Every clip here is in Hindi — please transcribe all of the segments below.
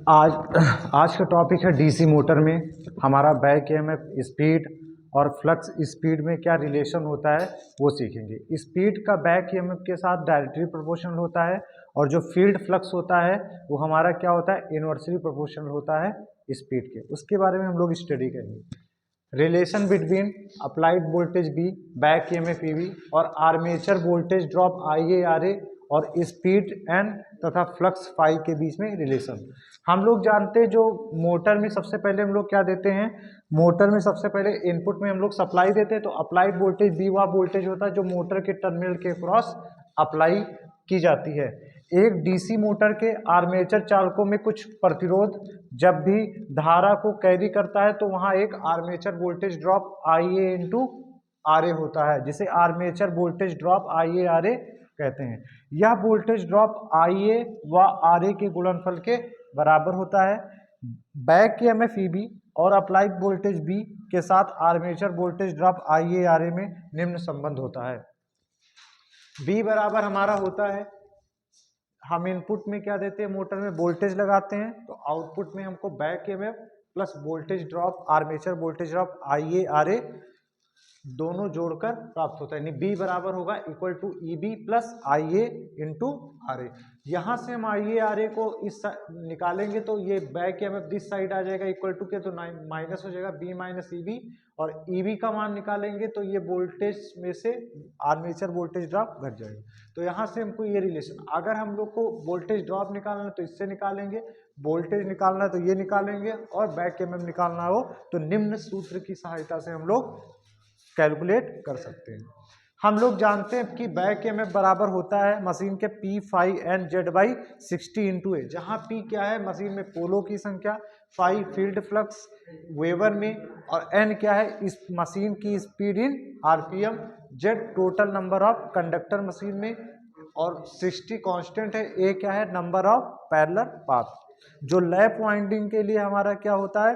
आज आज का टॉपिक है डीसी मोटर में हमारा बैक ईएमएफ स्पीड और फ्लक्स स्पीड में क्या रिलेशन होता है वो सीखेंगे। स्पीड का बैक ईएमएफ के साथ डायरेक्टली प्रोपोर्शनल होता है और जो फील्ड फ्लक्स होता है वो हमारा क्या होता है, इनवर्सली प्रोपोर्शनल होता है स्पीड के। उसके बारे में हम लोग स्टडी करेंगे। Relation between applied voltage V, back EMF EB और आर्मेचर वोल्टेज ड्रॉप आईए और स्पीड एन तथा फ्लक्स फाई के बीच में रिलेशन। हम लोग जानते हैं जो मोटर में सबसे पहले हम लोग क्या देते हैं, मोटर में सबसे पहले इनपुट में हम लोग सप्लाई देते हैं। तो अप्लाइड वोल्टेज बी वह वोल्टेज होता है जो मोटर के टर्मिनल के क्रॉस अप्लाई की जाती है। एक डीसी मोटर के आर्मेचर चालकों में कुछ प्रतिरोध जब भी धारा को कैरी करता है तो वहां एक आर्मेचर वोल्टेज ड्रॉप आईए इंटू आरए होता है, जिसे armature voltage drop IA RA कहते हैं। यह वोल्टेज ड्रॉप आईए व आरए के गुणनफल के बराबर होता है। बैक ईएमएफ ईबी और अप्लाइड वोल्टेज बी के साथ armature voltage drop IA RA में निम्न संबंध होता है। बी बराबर हमारा होता है, हम इनपुट में क्या देते हैं, मोटर में वोल्टेज लगाते हैं तो आउटपुट में हमको back EMF plus voltage drop armature voltage drop IA RA दोनों जोड़कर प्राप्त होता है। यानी बी बराबर होगा equal to E B plus I A into R A. यहाँ से हम आई ए आर ए को इस निकालेंगे तो ये बैक ईएमएफ दिस साइड आ जाएगा इक्वल टू के, तो माइनस हो जाएगा बी माइनस ई बी, और ई बी का मान निकालेंगे तो ये वोल्टेज में से आर्मेचर वोल्टेज ड्रॉप घट जाएगा। तो यहाँ से हमको ये रिलेशन, अगर हम लोग को वोल्टेज ड्रॉप निकालना है तो इससे निकालेंगे, वोल्टेज निकालना है तो ये निकालेंगे, और बैक ईएमएफ निकालना हो तो निम्न सूत्र की सहायता से हम लोग कैलकुलेट कर सकते हैं। हम लोग जानते हैं कि बैक ईएमएफ बराबर होता है मशीन के P phi N Z by 60 into A, जहाँ पी क्या है मशीन में पोलो की संख्या, फाई फील्ड फ्लक्स वेबर में, और एन क्या है इस मशीन की speed in RPM, Z total number of conductor machine में, और 60 कांस्टेंट है, ए क्या है नंबर ऑफ पैरेलल पाथ। जो लैप वाइंडिंग के लिए हमारा क्या होता है,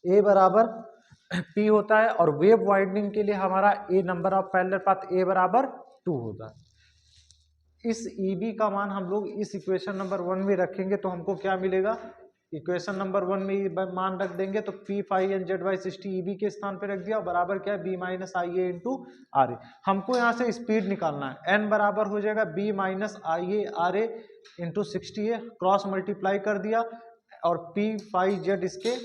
ए बराबर P होता है, और वेव वाइंडिंग के लिए हमारा A number of parallel path A बराबर 2 होता है। इस EB का मान हम लोग इस इक्वेशन नंबर 1 में रखेंगे तो हमको क्या मिलेगा, इक्वेशन नंबर 1 में मान रख देंगे तो P phi N Z by 60 EB के स्थान पे रख दिया, और बराबर क्या है B minus I A into R A. हमको यहाँ से स्पीड निकालना है, N बराबर हो जाएगा B minus I A R A into 60 A, cross multiply कर दिया और P फाई जेड इसके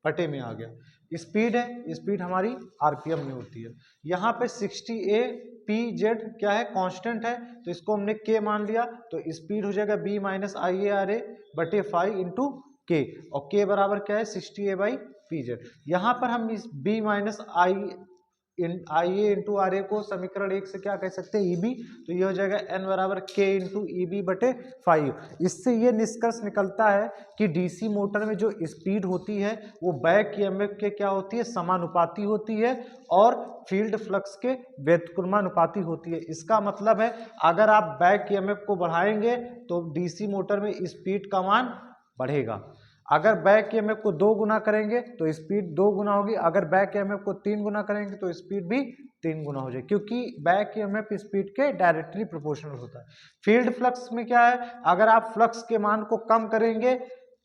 बटे में आ गया। स्पीड है, स्पीड हमारी आरपीएम में होती है। यहाँ पे 60 ए पी जेड क्या है कांस्टेंट है, तो इसको हमने के मान लिया, तो स्पीड हो जाएगा B minus I A R A बटे 5 इंटू के, और के बराबर क्या है 60 ए बाई पी जेड। यहाँ पर हम इस B minus I A into R A को समीकरण 1 से क्या कह सकते हैं ईबी, तो ये हो जाएगा एन बराबर के इंटू ई बी बटे 5। इससे ये निष्कर्ष निकलता है कि डीसी मोटर में जो स्पीड होती है वो बैक ईएमएफ के क्या होती है समानुपाती होती है, और फील्ड फ्लक्स के व्युत्क्रमानुपाती होती है। इसका मतलब है अगर आप बैक ईएमएफ को बढ़ाएंगे तो डीसी मोटर में स्पीड का मान बढ़ेगा, अगर बैक ईएमएफ को 2 गुना करेंगे तो स्पीड 2 गुना होगी, अगर बैक ईएमएफ को 3 गुना करेंगे तो स्पीड भी 3 गुना हो जाएगी, क्योंकि बैक ईएमएफ स्पीड के डायरेक्टली प्रोपोर्शनल होता है। फील्ड फ्लक्स में क्या है, अगर आप फ्लक्स के मान को कम करेंगे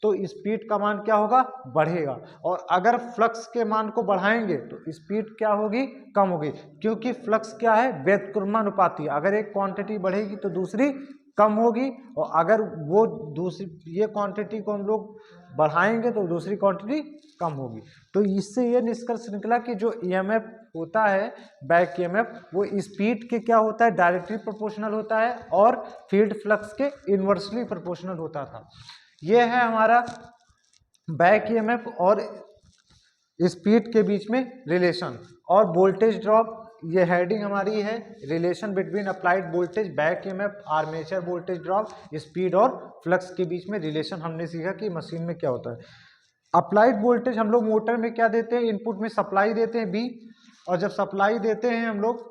तो स्पीड का मान क्या होगा बढ़ेगा, और अगर फ्लक्स के मान को बढ़ाएंगे तो स्पीड क्या होगी कम होगी, क्योंकि फ्लक्स क्या है व्युत्क्रमानुपाती, अगर एक क्वांटिटी बढ़ेगी तो दूसरी कम होगी, और अगर वो दूसरी ये क्वांटिटी को हम लोग बढ़ाएंगे तो दूसरी क्वांटिटी कम होगी। तो इससे ये निष्कर्ष निकला कि जो ईएमएफ होता है बैक ईएमएफ वो स्पीड के क्या होता है डायरेक्टली प्रोपोर्शनल होता है, और फील्ड फ्लक्स के इनवर्सली प्रोपोर्शनल होता था। ये है हमारा बैक ईएमएफ और स्पीड के बीच में रिलेशन। और वोल्टेज ड्रॉप, ये हेडिंग हमारी है relation between applied voltage back EMF armature voltage drop speed और फ्लक्स के बीच में रिलेशन। हमने सीखा कि मशीन में क्या होता है। अप्लाइड वोल्टेज हम लोग मोटर में क्या देते हैं, इनपुट में सप्लाई देते हैं बी, और जब सप्लाई देते हैं हम लोग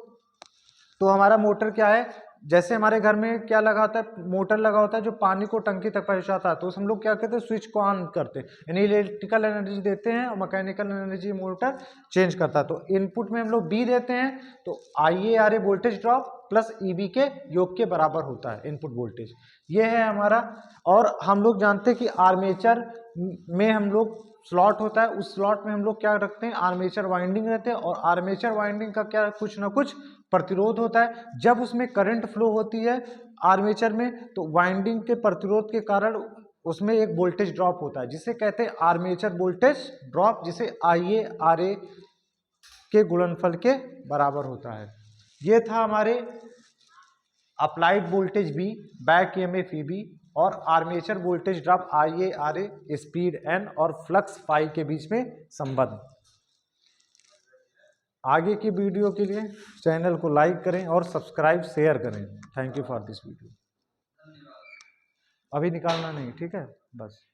तो हमारा मोटर क्या है, जैसे हमारे घर में क्या लगा होता है मोटर लगा होता है जो पानी को टंकी तक पहुंचाता है, तो उस हम लोग क्या करते हैं स्विच को ऑन करते हैं, यानी इलेक्ट्रिकल एनर्जी देते हैं और मैकेनिकल एनर्जी मोटर चेंज करता है। तो इनपुट में हम लोग बी देते हैं तो I A R A voltage drop plus E B के योग के बराबर होता है इनपुट वोल्टेज। ये है हमारा। और हम लोग जानते हैं कि आर्मेचर में हम लोग स्लॉट होता है, उस स्लॉट में हम लोग क्या रखते हैं, आर्मेचर वाइंडिंग रहते हैं, और आर्मेचर वाइंडिंग का क्या कुछ ना कुछ प्रतिरोध होता है। जब उसमें करंट फ्लो होती है आर्मेचर में, तो वाइंडिंग के प्रतिरोध के कारण उसमें एक वोल्टेज ड्रॉप होता है, जिसे कहते हैं आर्मेचर वोल्टेज ड्रॉप, जिसे IA RA के गुणनफल के बराबर होता है। ये था हमारे applied voltage V, back EMF EB और armature voltage drop IA RA, speed N और फ्लक्स फाई के बीच में संबंध। आगे की वीडियो के लिए चैनल को लाइक करें और सब्सक्राइब शेयर करें। Thank you for this video. अभी निकालना नहीं, ठीक है, बस।